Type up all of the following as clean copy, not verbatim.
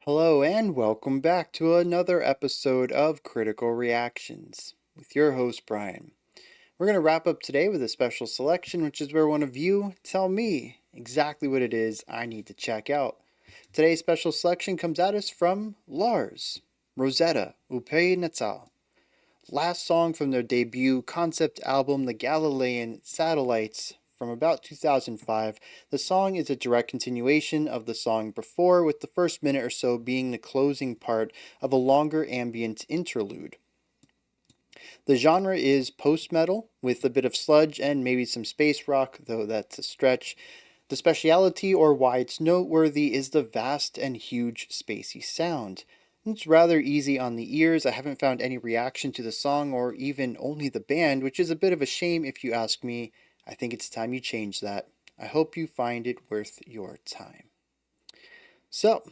Hello, and welcome back to another episode of Critical Reactions with your host, Bryan. We're going to wrap up today with a special selection, which is where one of you tell me exactly what it is I need to check out. Today's special selection comes at us from Lars, Rosetta, Au Pays Natal. Last song from their debut concept album, The Galilean Satellites, from about 2005. The song is a direct continuation of the song before, with the first minute or so being the closing part of a longer ambient interlude. The genre is post-metal, with a bit of sludge and maybe some space rock, though that's a stretch. The speciality, or why it's noteworthy, is the vast and huge spacey sound. It's rather easy on the ears. I haven't found any reaction to the song or even only the band, which is a bit of a shame if you ask me. I think it's time you change that. I hope you find it worth your time. So,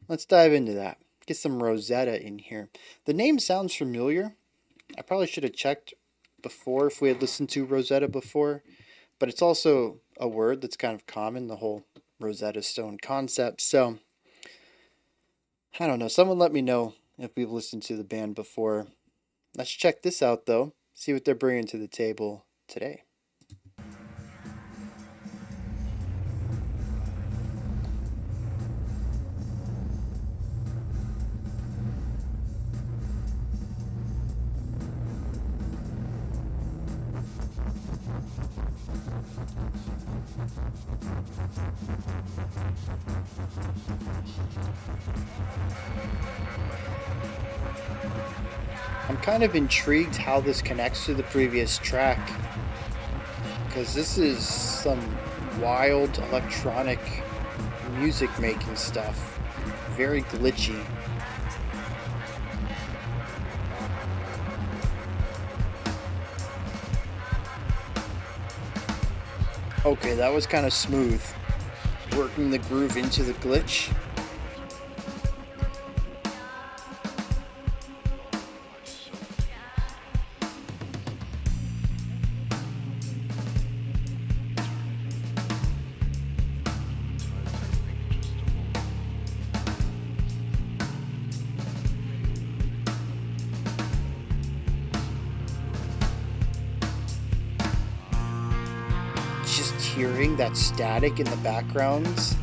let's dive into that. Get some Rosetta in here. The name sounds familiar. I probably should have checked before if we had listened to Rosetta before, but it's also a word that's kind of common, the whole Rosetta Stone concept. So, I don't know. Someone let me know if we've listened to the band before. Let's check this out, though. See what they're bringing to the table today. I'm kind of intrigued how this connects to the previous track, because this is some wild electronic music making stuff. Very glitchy. Okay, that was kind of smooth. Working the groove into the glitch. Just hearing that static in the backgrounds.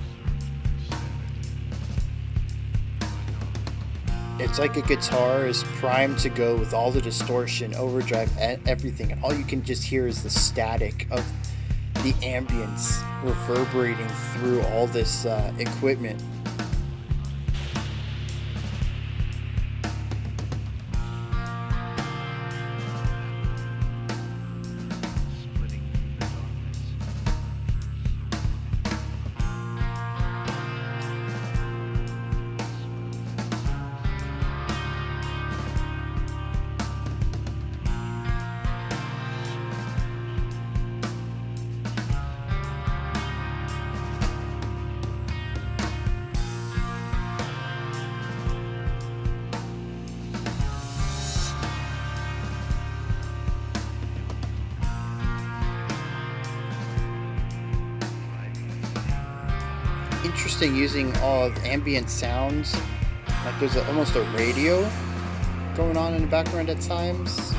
It's like a guitar is primed to go with all the distortion, overdrive, and everything, and all you can just hear is the static of the ambience reverberating through all this equipment. Interesting using all of ambient sounds. Like there's almost a radio going on in the background at times.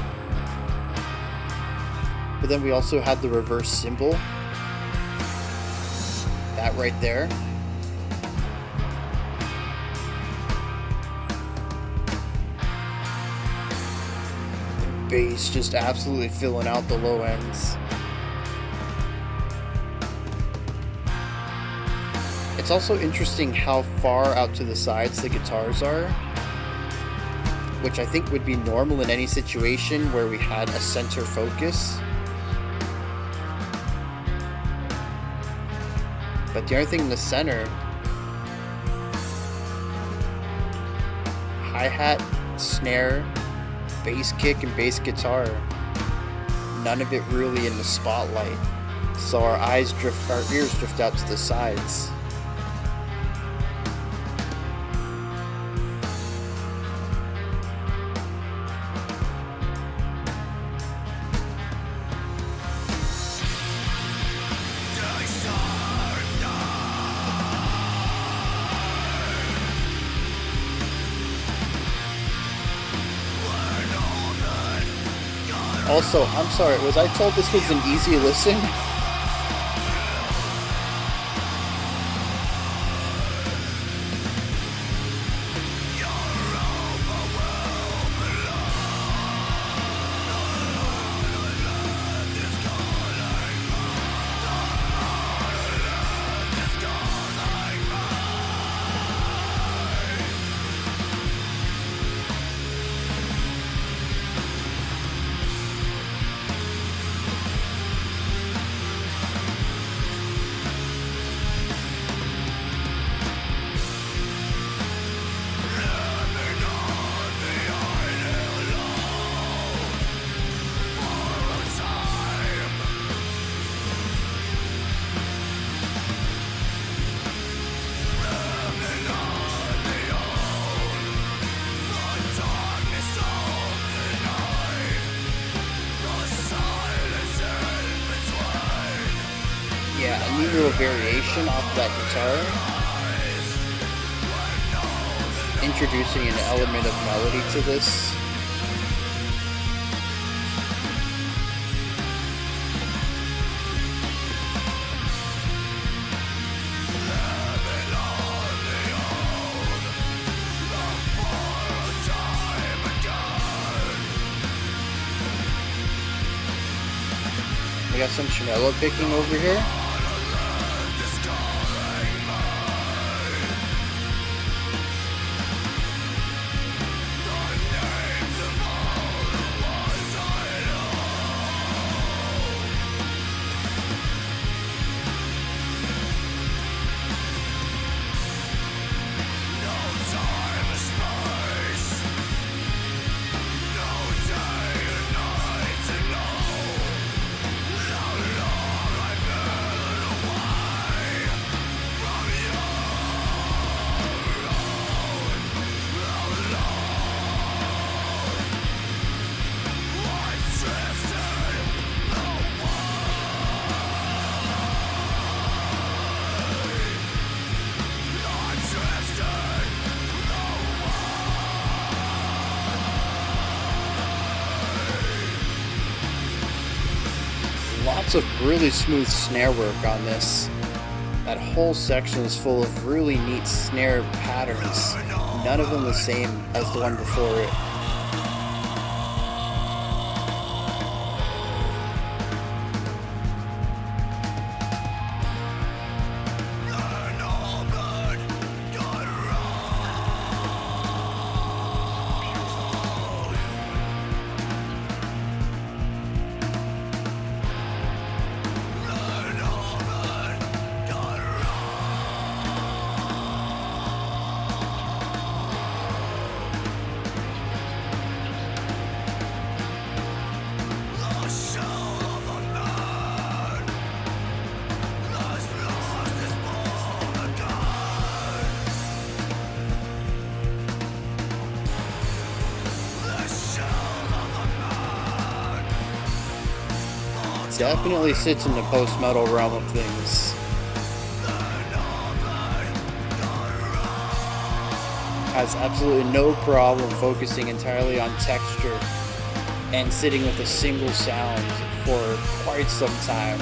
But then we also had the reverse cymbal. That right there. Bass just absolutely filling out the low ends. It's also interesting how far out to the sides the guitars are, which I think would be normal in any situation where we had a center focus. But the only thing in the center, hi-hat, snare, bass kick, and bass guitar, none of it really in the spotlight. So our ears drift out to the sides. Also, I'm sorry, was I told this was an easy listen? Yeah, a neat little variation off of that guitar, introducing an element of melody to this. We got some tremolo picking over here. Lots of really smooth snare work on this. That whole section is full of really neat snare patterns, none of them the same as the one before it. Definitely sits in the post-metal realm of things. Has absolutely no problem focusing entirely on texture and sitting with a single sound for quite some time.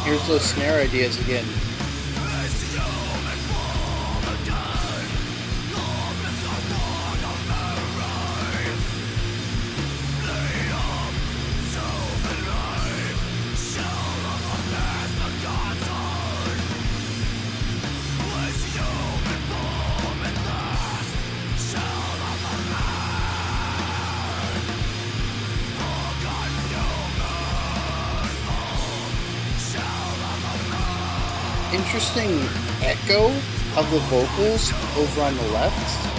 Here's those snare ideas again. interesting echo of the vocals over on the left.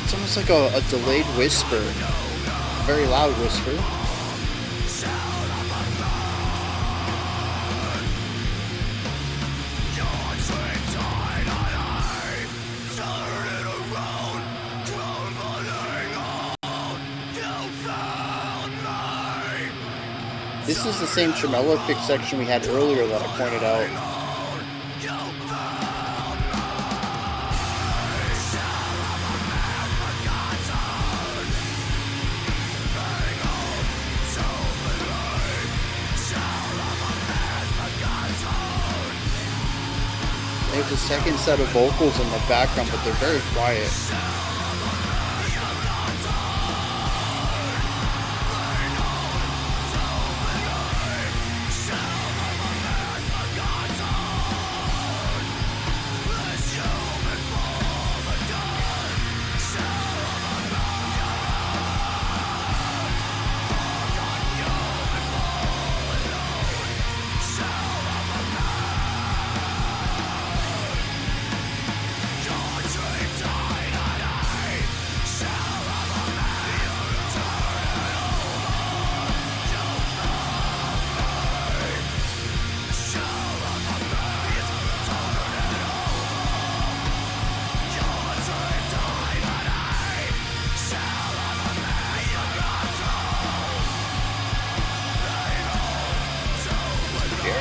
It's almost like a delayed whisper, a very loud whisper. This is the same tremolo pick section we had earlier that I pointed out. There's a second set of vocals in the background, but they're very quiet.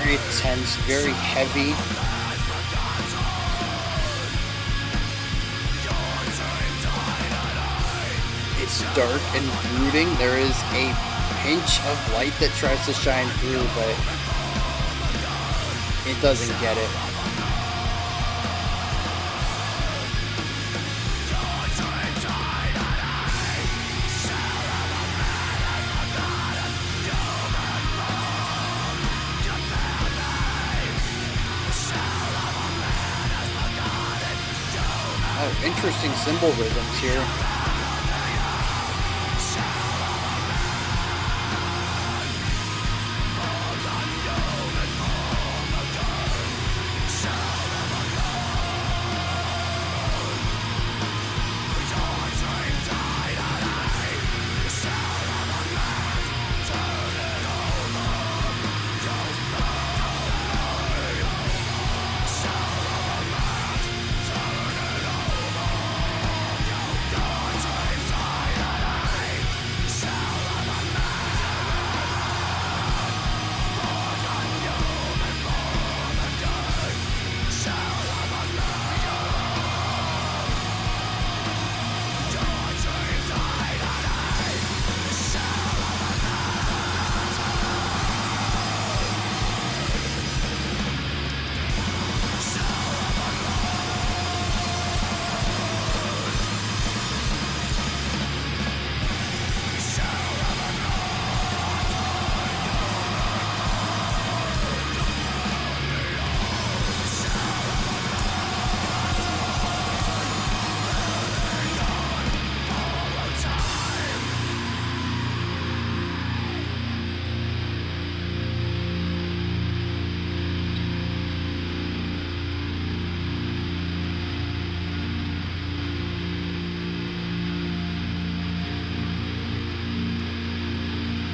Very tense, very heavy. It's dark and brooding. There is a pinch of light that tries to shine through, but it doesn't get it. Oh, interesting cymbal rhythms here.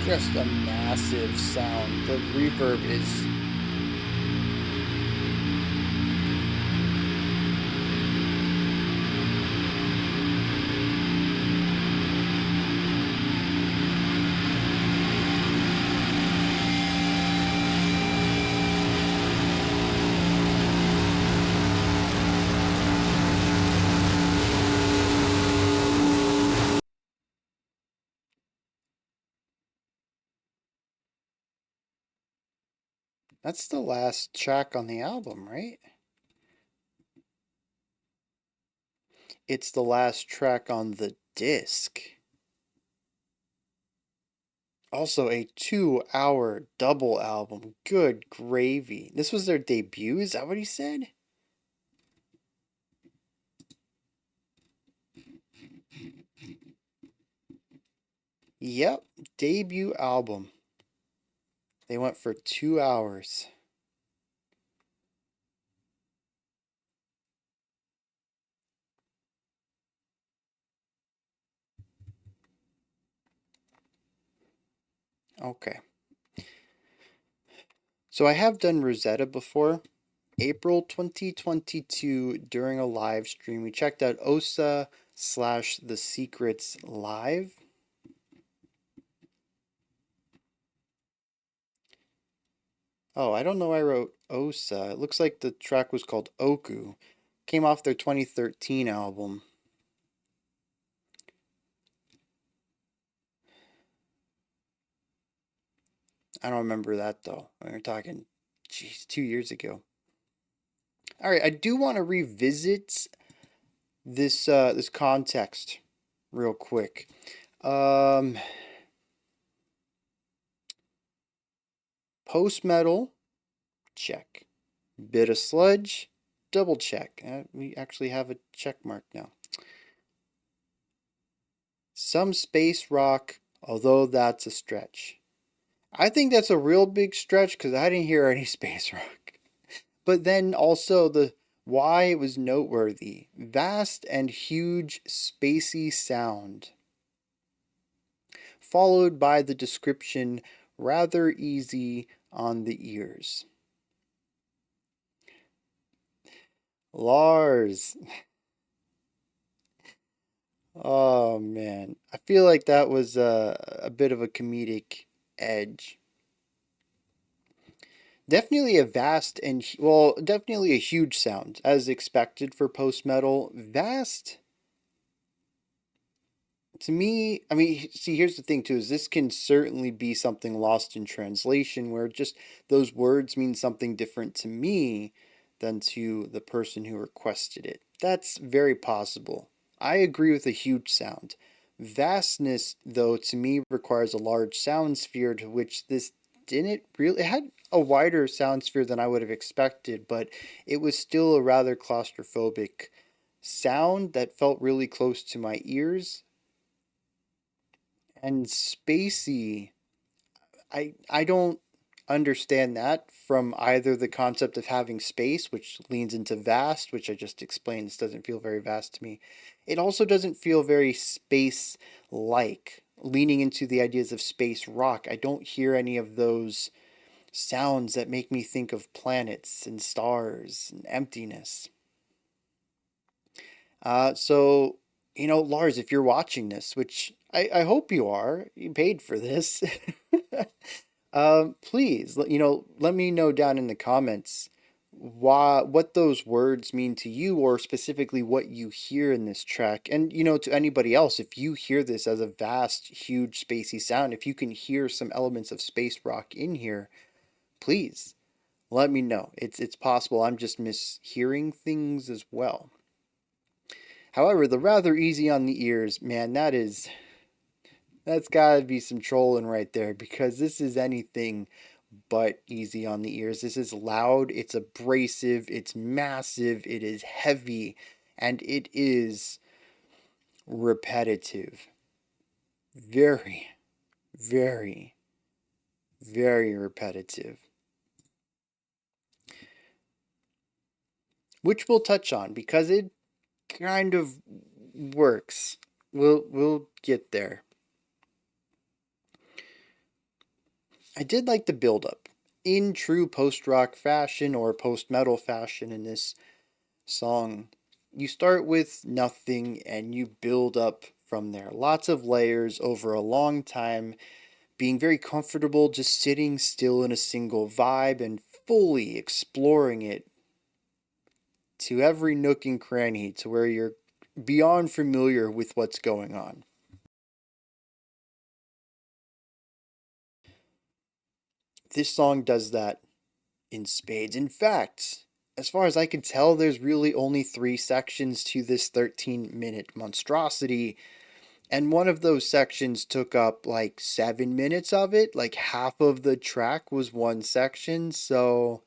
Just a massive sound. The reverb is that's the last track on the album, right? It's the last track on the disc. Also a 2-hour double album. Good gravy. This was their debut, is that what he said? Yep, debut album. They went for 2 hours. Okay. So I have done Rosetta before. April 2022 during a live stream. We checked out OSA slash The Secrets live. Oh, I don't know why I wrote OSA. It looks like the track was called Oku. Came off their 2013 album. I don't remember that though. We were talking, geez, 2 years ago. All right, I do want to revisit this context real quick. Um, Post metal, check. Bit of sludge, double check. We actually have a check mark now. Some space rock, although that's a stretch. I think that's a real big stretch because I didn't hear any space rock. But then also the why it was noteworthy. Vast and huge spacey sound. Followed by the description rather easy on the ears. Lars. Oh man. I feel like that was a bit of a comedic edge. Definitely a vast and, well, definitely a huge sound, as expected for post metal. Vast, to me, I mean, see, here's the thing too, is this can certainly be something lost in translation where just those words mean something different to me than to the person who requested it. That's very possible. I agree with a huge sound. Vastness, though, to me requires a large sound sphere, to which this didn't really. It had a wider sound sphere than I would have expected, but it was still a rather claustrophobic sound that felt really close to my ears and spacey. I don't understand that from either the concept of having space, which leans into vast, which I just explained. This doesn't feel very vast to me. It also doesn't feel very space like, leaning into the ideas of space rock. I don't hear any of those sounds that make me think of planets and stars and emptiness. So, Lars, if you're watching this, which I hope you are, you paid for this. Please, let me know down in the comments what those words mean to you, or specifically what you hear in this track. And, to anybody else, if you hear this as a vast, huge, spacey sound, if you can hear some elements of space rock in here, please let me know. It's possible I'm just mishearing things as well. However, the rather easy on the ears, man, that's gotta be some trolling right there, because this is anything but easy on the ears. This is loud, it's abrasive, it's massive, it is heavy, and it is repetitive. Very, very, very repetitive. Which we'll touch on because it kind of works. We'll get there. I did like the build up in true post rock fashion or post metal fashion in this song. You start with nothing and you build up from there. Lots of layers over a long time, being very comfortable just sitting still in a single vibe and fully exploring it to every nook and cranny to where you're beyond familiar with what's going on. This song does that in spades. In fact, as far as I can tell, there's really only 3 sections to this 13-minute monstrosity. And one of those sections took up like 7 minutes of it. Like half of the track was one section. So,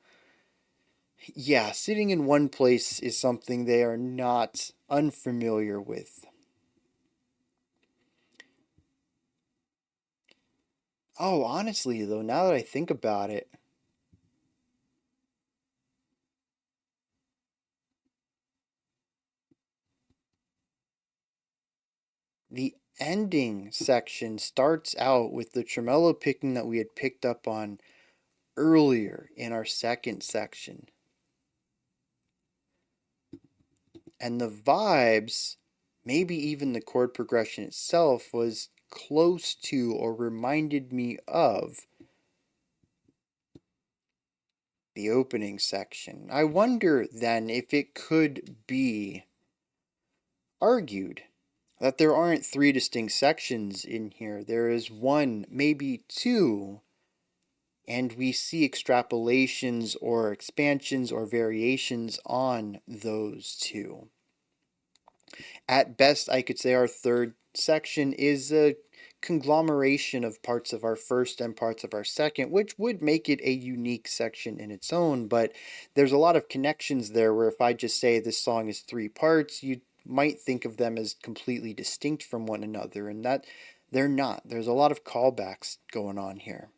yeah, sitting in one place is something they are not unfamiliar with. Oh, honestly, though, now that I think about it, the ending section starts out with the tremolo picking that we had picked up on earlier in our second section. And the vibes, maybe even the chord progression itself, was close to or reminded me of the opening section. I wonder then if it could be argued that there aren't three distinct sections in here. There is one, maybe two, and we see extrapolations or expansions or variations on those two. At best, I could say our third section is a conglomeration of parts of our first and parts of our second, which would make it a unique section in its own. But there's a lot of connections there where if I just say this song is three parts, you might think of them as completely distinct from one another, and that they're not. There's a lot of callbacks going on here.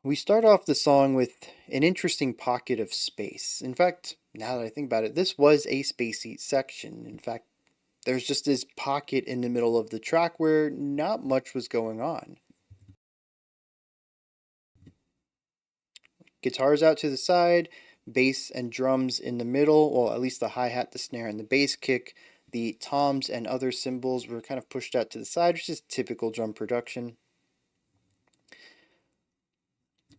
We start off the song with an interesting pocket of space. In fact, now that I think about it, this was a spacey section. In fact, there's just this pocket in the middle of the track where not much was going on. Guitars out to the side, bass and drums in the middle, well, at least the hi hat, the snare, and the bass kick. The toms and other cymbals were kind of pushed out to the side, which is typical drum production.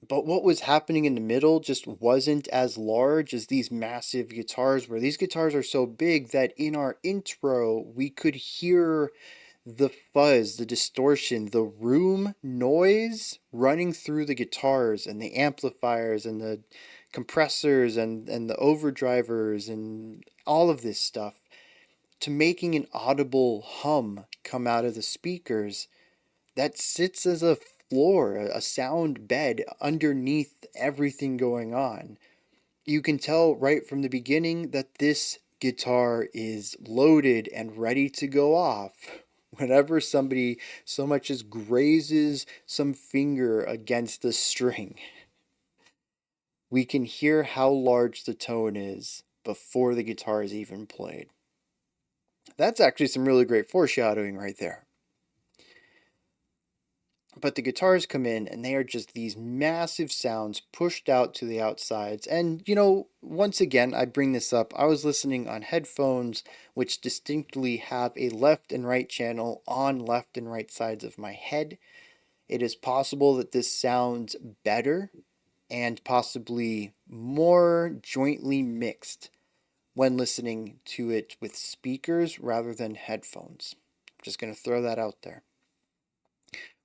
But what was happening in the middle just wasn't as large as these massive guitars were. These guitars are so big that in our intro, we could hear the fuzz, the distortion, the room noise running through the guitars and the amplifiers and the compressors and the overdrivers and all of this stuff to making an audible hum come out of the speakers that sits as a floor, a sound bed underneath everything going on. You can tell right from the beginning that this guitar is loaded and ready to go off. Whenever somebody so much as grazes some finger against the string, we can hear how large the tone is before the guitar is even played. That's actually some really great foreshadowing right there. But the guitars come in and they are just these massive sounds pushed out to the outsides. And, once again, I bring this up. I was listening on headphones, which distinctly have a left and right channel on left and right sides of my head. It is possible that this sounds better and possibly more jointly mixed when listening to it with speakers rather than headphones. I'm just going to throw that out there.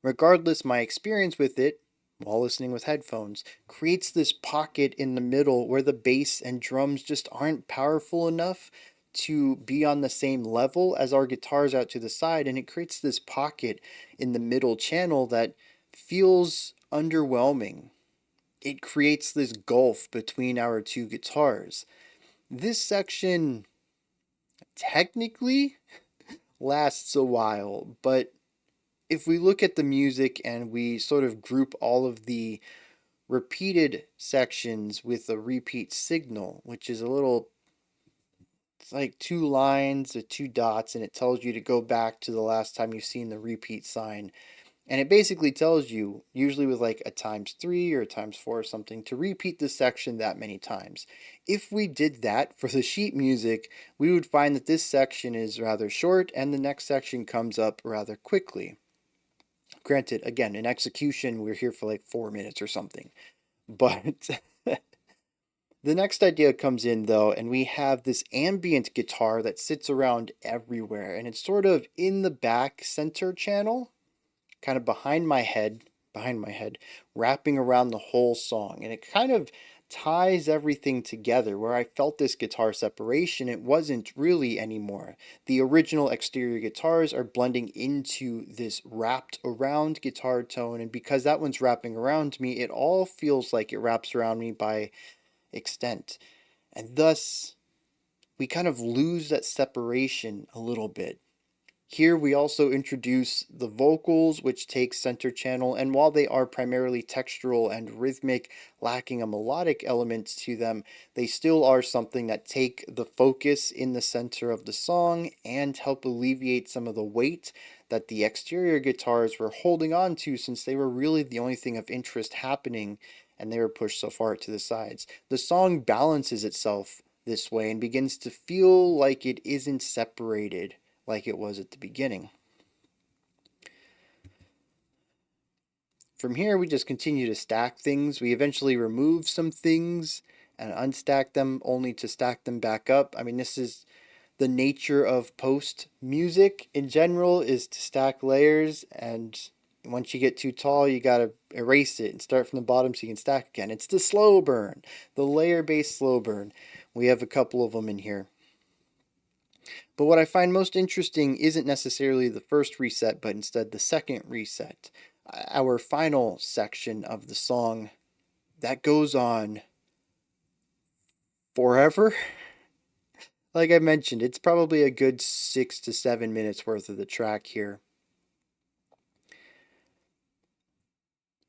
Regardless, my experience with it, while listening with headphones, creates this pocket in the middle where the bass and drums just aren't powerful enough to be on the same level as our guitars out to the side, and it creates this pocket in the middle channel that feels underwhelming. It creates this gulf between our two guitars. This section technically lasts a while, but if we look at the music and we sort of group all of the repeated sections with a repeat signal, which is a little, it's like two lines or two dots, and it tells you to go back to the last time you've seen the repeat sign. And it basically tells you, usually with like a times 3 or a times 4 or something, to repeat this section that many times. If we did that for the sheet music, we would find that this section is rather short and the next section comes up rather quickly. Granted, again, in execution, we're here for like 4 minutes or something. But the next idea comes in though, and we have this ambient guitar that sits around everywhere, and it's sort of in the back center channel, kind of behind my head, wrapping around the whole song. And it kind of ties everything together. Where I felt this guitar separation, it wasn't really anymore. The original exterior guitars are blending into this wrapped around guitar tone, and because that one's wrapping around me, it all feels like it wraps around me by extent. And thus, we kind of lose that separation a little bit. Here we also introduce the vocals, which take center channel, and while they are primarily textural and rhythmic, lacking a melodic element to them, they still are something that take the focus in the center of the song and help alleviate some of the weight that the exterior guitars were holding on to, since they were really the only thing of interest happening and they were pushed so far to the sides. The song balances itself this way and begins to feel like it isn't separated like it was at the beginning. From here, we just continue to stack things. We eventually remove some things and unstack them only to stack them back up. I mean, this is the nature of post music in general, is to stack layers, and once you get too tall, you gotta erase it and start from the bottom so you can stack again. It's the slow burn, the layer based slow burn. We have a couple of them in here. But what I find most interesting isn't necessarily the first reset, but instead the second reset. Our final section of the song that goes on forever. Like I mentioned, it's probably a good 6 to 7 minutes worth of the track here.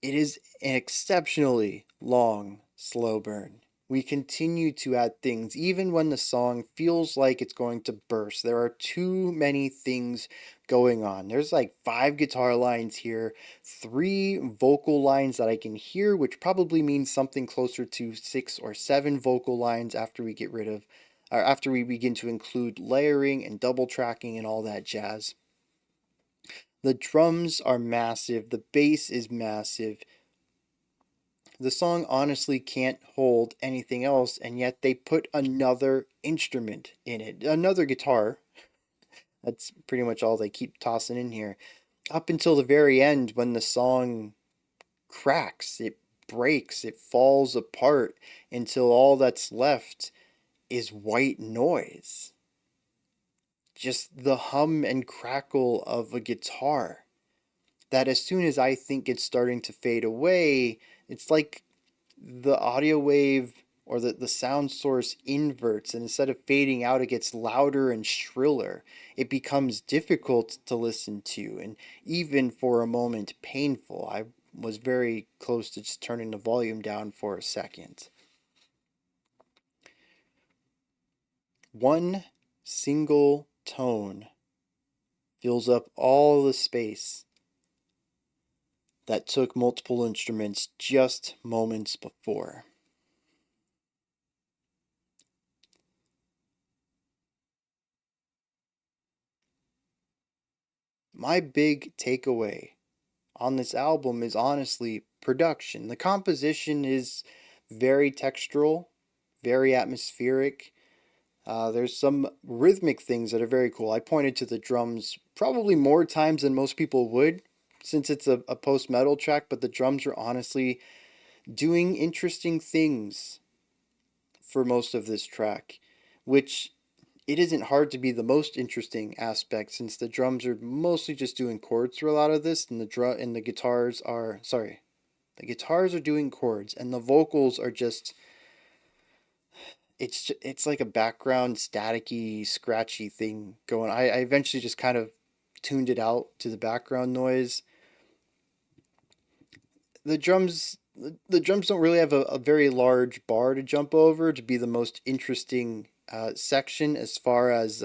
It is an exceptionally long slow burn. We continue to add things even when the song feels like it's going to burst. There are too many things going on. There's like 5 guitar lines here, 3 vocal lines that I can hear, which probably means something closer to 6 or 7 vocal lines after we get rid of, or after we begin to include layering and double tracking and all that jazz. The drums are massive, the bass is massive. The song honestly can't hold anything else, and yet they put another instrument in it, another guitar. That's pretty much all they keep tossing in here. Up until the very end, when the song cracks, it breaks, it falls apart until all that's left is white noise. Just the hum and crackle of a guitar. That as soon as I think it's starting to fade away, it's like the audio wave or the sound source inverts, and instead of fading out, it gets louder and shriller. It becomes difficult to listen to, and even for a moment painful. I was very close to just turning the volume down for a second. One single tone fills up all the space that took multiple instruments just moments before. My big takeaway on this album is honestly production. The composition is very textural, very atmospheric. There's some rhythmic things that are very cool. I pointed to the drums probably more times than most people would, since it's a post metal track, but the drums are honestly doing interesting things for most of this track, which it isn't hard to be the most interesting aspect, since the drums are mostly just doing chords for a lot of this, and the guitars are the guitars are doing chords, and the vocals are just it's like a background staticky scratchy thing going. I eventually just kind of tuned it out to the background noise. The drums don't really have a very large bar to jump over to be the most interesting section as far as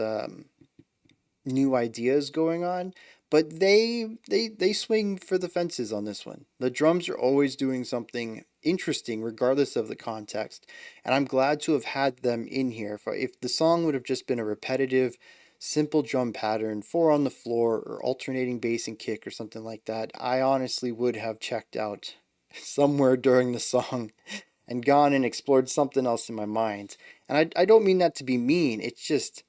new ideas going on, but they swing for the fences on this one. The drums are always doing something interesting regardless of the context, and I'm glad to have had them in here. If the song would have just been a repetitive simple drum pattern, 4 on the floor or alternating bass and kick or something like that, I honestly would have checked out somewhere during the song and gone and explored something else in my mind. And I don't mean that to be mean, it's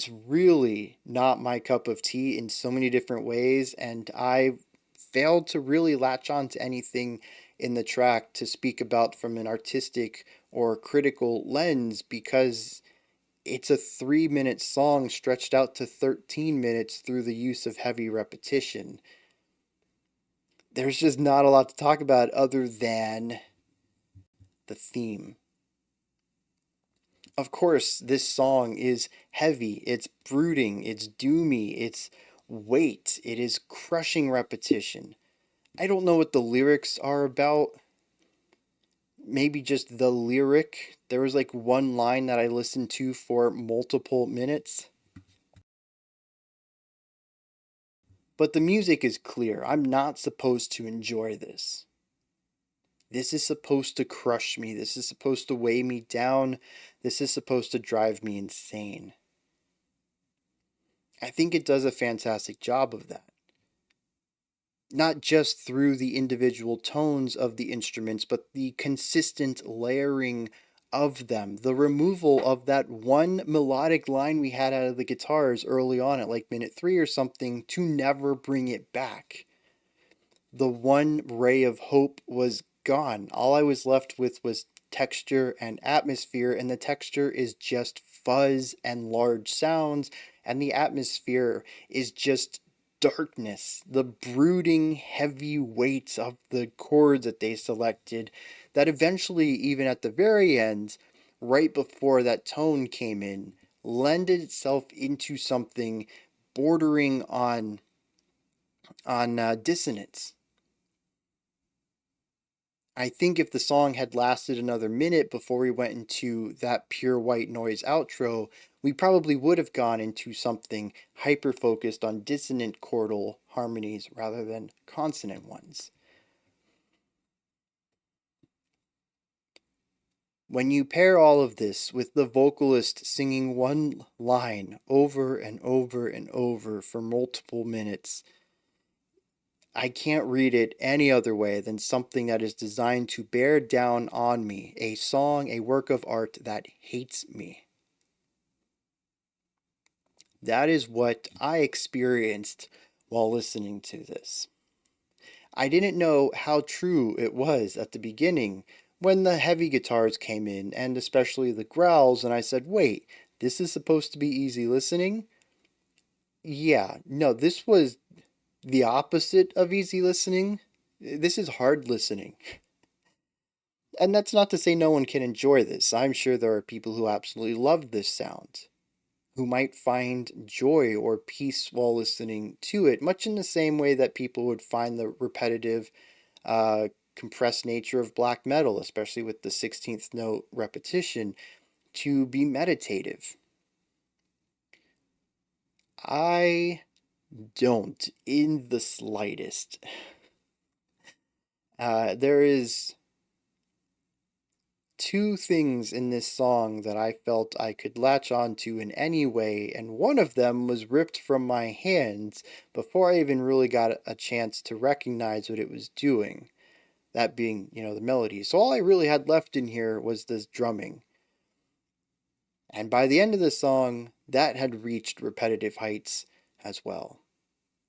really not my cup of tea in so many different ways, and I failed to really latch on to anything in the track to speak about from an artistic or critical lens, because it's a 3 minute song stretched out to 13 minutes through the use of heavy repetition. There's just not a lot to talk about other than the theme. Of course, this song is heavy, it's brooding, it's doomy, it's weight, it is crushing repetition. I don't know what the lyrics are about. Maybe just the lyric. There was like one line that I listened to for multiple minutes. But the music is clear. I'm not supposed to enjoy this. This is supposed to crush me. This is supposed to weigh me down. This is supposed to drive me insane. I think it does a fantastic job of that. Not just through the individual tones of the instruments, but the consistent layering of them. The removal of that one melodic line we had out of the guitars early on at like minute 3 or something to never bring it back. The one ray of hope was gone. All I was left with was texture and atmosphere, and the texture is just fuzz and large sounds, and the atmosphere is just darkness, the brooding heavy weight of the chords that they selected, that eventually, even at the very end, right before that tone came in, lended itself into something bordering on dissonance. I think if the song had lasted another minute before we went into that pure white noise outro, we probably would have gone into something hyper focused on dissonant chordal harmonies rather than consonant ones. When you pair all of this with the vocalist singing one line over and over and over for multiple minutes, I can't read it any other way than something that is designed to bear down on me, a song, a work of art that hates me. That is what I experienced while listening to this. I didn't know how true it was at the beginning when the heavy guitars came in, and especially the growls, and I said, wait, this is supposed to be easy listening? Yeah, no, this was the opposite of easy listening. This is hard listening. And that's not to say no one can enjoy this. I'm sure there are people who absolutely love this sound, who might find joy or peace while listening to it, much in the same way that people would find the repetitive, compressed nature of black metal, especially with the 16th note repetition, to be meditative. I don't, in the slightest. There is two things in this song that I felt I could latch onto in any way, and one of them was ripped from my hands before I even really got a chance to recognize what it was doing. That being, the melody. So all I really had left in here was this drumming. And by the end of the song, that had reached repetitive heights as well.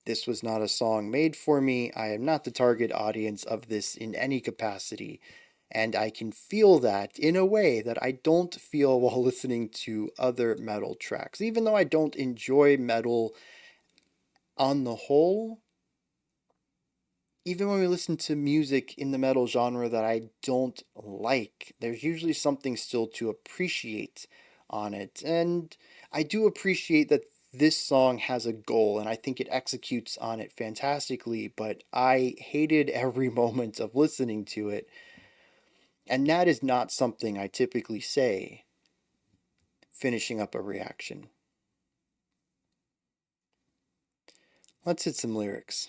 This was not a song made for me. I am not the target audience of this in any capacity. And I can feel that in a way that I don't feel while listening to other metal tracks. Even though I don't enjoy metal on the whole, even when we listen to music in the metal genre that I don't like, there's usually something still to appreciate on it. And I do appreciate that this song has a goal, and I think it executes on it fantastically, but I hated every moment of listening to it. And that is not something I typically say finishing up a reaction. Let's hit some lyrics.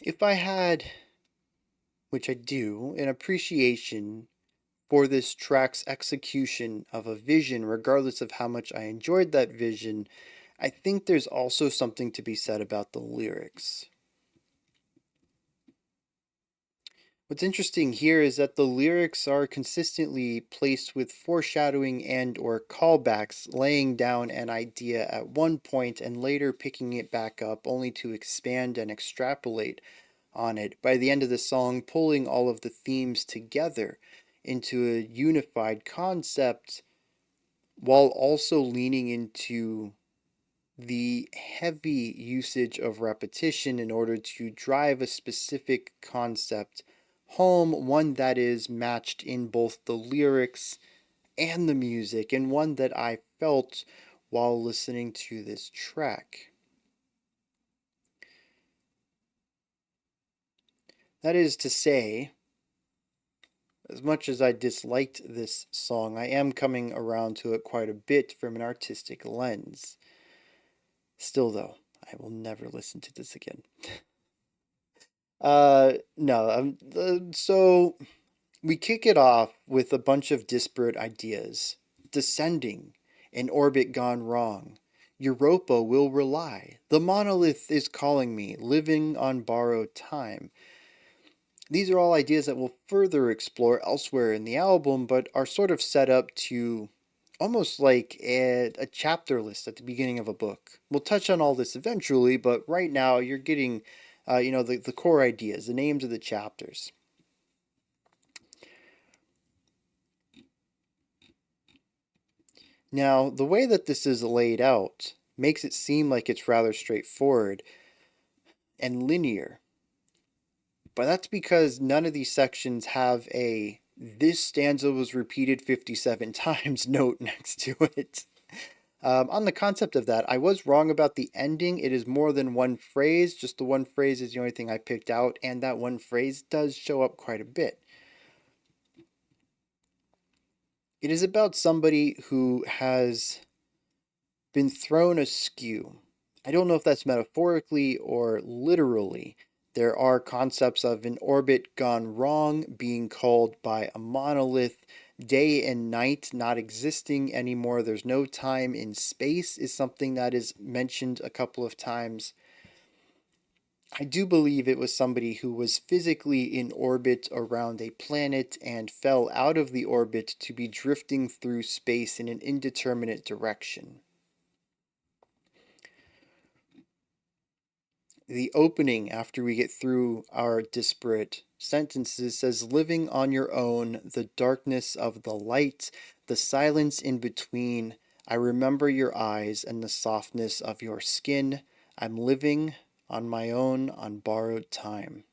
If I had, which I do, an appreciation for this track's execution of a vision, regardless of how much I enjoyed that vision, I think there's also something to be said about the lyrics. What's interesting here is that the lyrics are consistently placed with foreshadowing and or callbacks, laying down an idea at one point and later picking it back up only to expand and extrapolate on it. By the end of the song, pulling all of the themes together into a unified concept while also leaning into the heavy usage of repetition in order to drive a specific concept home, one that is matched in both the lyrics and the music, and one that I felt while listening to this track. That is to say, as much as I disliked this song, I am coming around to it quite a bit from an artistic lens. Still, though, I will never listen to this again. No, so we kick it off with a bunch of disparate ideas. Descending, an orbit gone wrong. Europa will rely. The monolith is calling me, living on borrowed time. These are all ideas that we'll further explore elsewhere in the album, but are sort of set up to almost like a chapter list at the beginning of a book. We'll touch on all this eventually, but right now you're getting, the core ideas, the names of the chapters. Now, the way that this is laid out makes it seem like it's rather straightforward and linear. But that's because none of these sections have a "this stanza was repeated 57 times" note next to it. On the concept of that, I was wrong about the ending. It is more than one phrase, just the one phrase is the only thing I picked out, and that one phrase does show up quite a bit. It is about somebody who has been thrown askew. I don't know if that's metaphorically or literally. There are concepts of an orbit gone wrong, being called by a monolith, day and night not existing anymore. There's no time in space, is something that is mentioned a couple of times. I do believe it was somebody who was physically in orbit around a planet and fell out of the orbit to be drifting through space in an indeterminate direction. The opening, after we get through our disparate sentences, says, living on your own, the darkness of the light, the silence in between. I remember your eyes and the softness of your skin. I'm living on my own on borrowed time.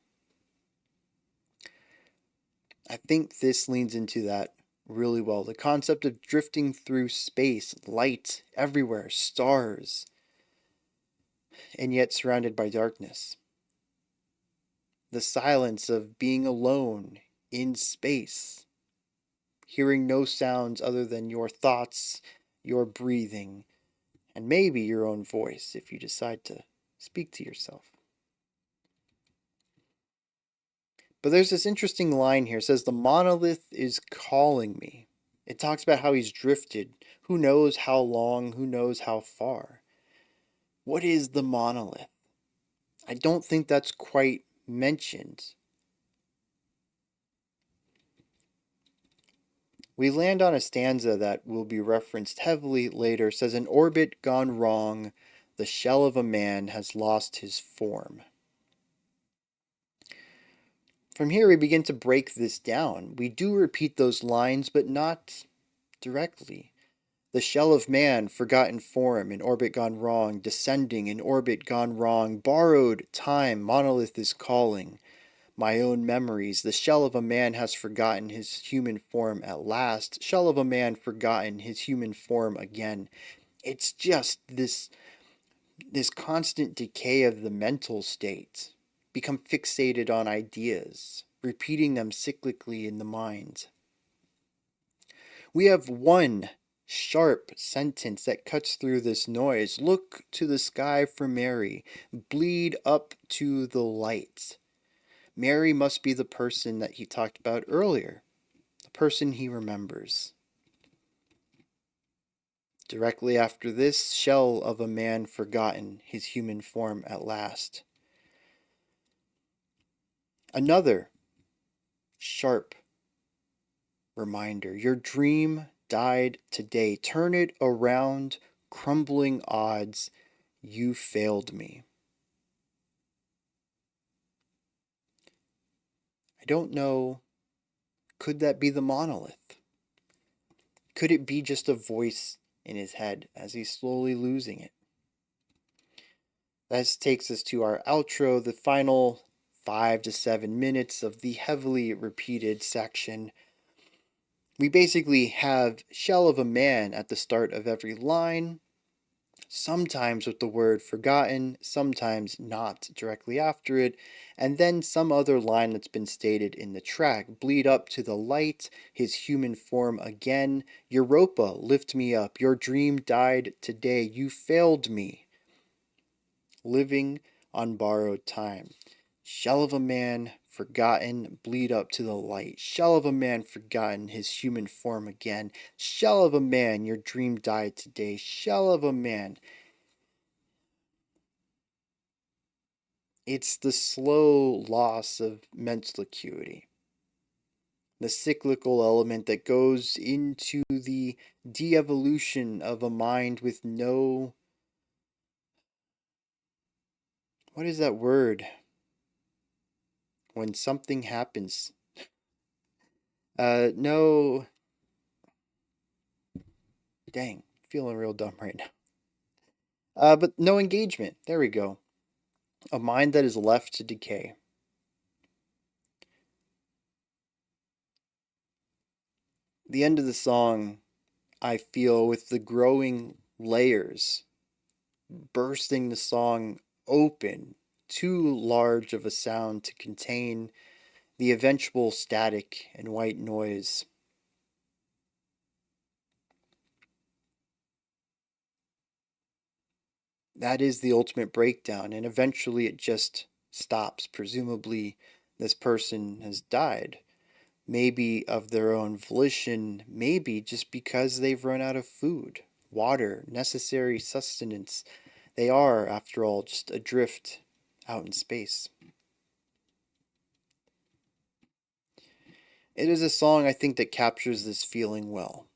I think this leans into that really well. The concept of drifting through space, light everywhere, stars, and yet surrounded by darkness. The silence of being alone in space, hearing no sounds other than your thoughts, your breathing, and maybe your own voice if you decide to speak to yourself. But there's this interesting line here. It says, the monolith is calling me. It talks about how he's drifted. Who knows how long, who knows how far. What is the monolith? I don't think that's quite mentioned. We land on a stanza that will be referenced heavily later. It says, an orbit gone wrong, the shell of a man has lost his form. From here, we begin to break this down. We do repeat those lines, but not directly. The shell of man, forgotten form, in orbit gone wrong, descending, in orbit gone wrong, borrowed time, monolith is calling. My own memories, the shell of a man has forgotten his human form at last, shell of a man forgotten his human form again. It's just this constant decay of the mental state, become fixated on ideas, repeating them cyclically in the mind. We have one sharp sentence that cuts through this noise. Look to the sky for Mary. Bleed up to the light. Mary must be the person that he talked about earlier, the person he remembers. Directly after this, shell of a man forgotten, his human form at last. Another sharp reminder. Your dream died today. Turn it around, crumbling odds. You failed me. I don't know. Could that be the monolith? Could it be just a voice in his head as he's slowly losing it? That takes us to our outro, the final 5 to 7 minutes of the heavily repeated section. We basically have shell of a man at the start of every line, sometimes with the word forgotten, sometimes not directly after it, and then some other line that's been stated in the track. Bleed up to the light, his human form again. Europa, lift me up. Your dream died today. You failed me. Living on borrowed time. Shell of a man, forgotten, bleed up to the light. Shell of a man, forgotten, his human form again. Shell of a man, your dream died today. Shell of a man. It's the slow loss of mental acuity, the cyclical element that goes into the de evolution of a mind with no. What is that word? When something happens. No. Dang, feeling real dumb right now. But no engagement. There we go. A mind that is left to decay. The end of the song, I feel, with the growing layers, bursting the song open, too large of a sound to contain the eventual static and white noise. That is the ultimate breakdown, and eventually it just stops. Presumably, this person has died. Maybe of their own volition, maybe just because they've run out of food, water, necessary sustenance. They are, after all, just adrift out in space. It is a song I think that captures this feeling well.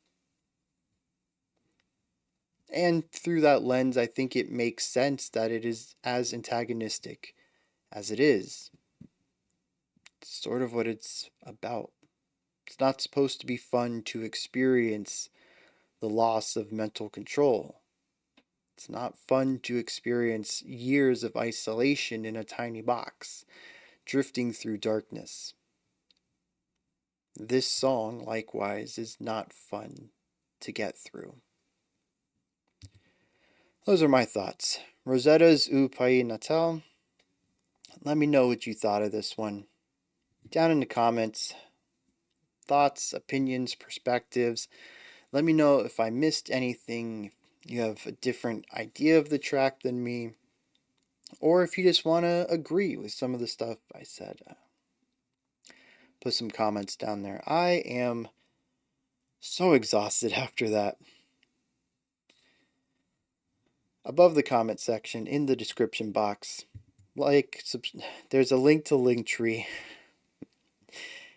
And through that lens, I think it makes sense that it is as antagonistic as it is. It's sort of what it's about. It's not supposed to be fun to experience the loss of mental control. It's not fun to experience years of isolation in a tiny box, drifting through darkness. This song, likewise, is not fun to get through. Those are my thoughts. Rosetta's Au Pays Natal. Let me know what you thought of this one. Down in the comments, thoughts, opinions, perspectives. Let me know if I missed anything, if you have a different idea of the track than me, or if you just want to agree with some of the stuff I said. Put some comments down there. I am so exhausted after that. Above the comment section in the description box, there's a link to Linktree.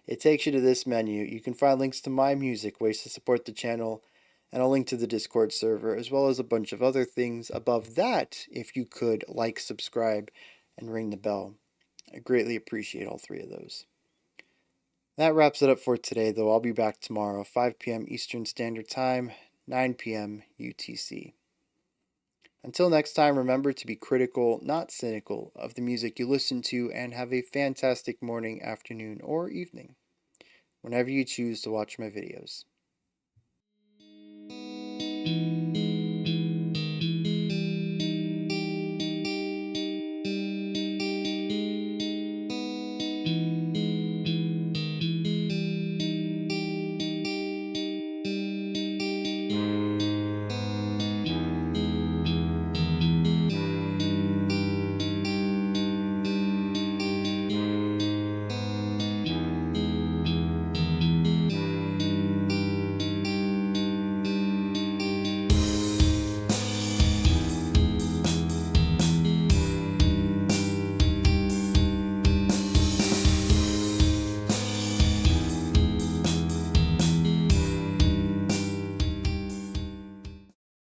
It takes you to this menu. You can find links to my music, ways to support the channel, and a link to the Discord server, as well as a bunch of other things. Above that, if you could like, subscribe, and ring the bell. I greatly appreciate all three of those. That wraps it up for today, though. I'll be back tomorrow, 5 p.m. Eastern Standard Time, 9 p.m. UTC. Until next time, remember to be critical, not cynical, of the music you listen to, and have a fantastic morning, afternoon, or evening, whenever you choose to watch my videos.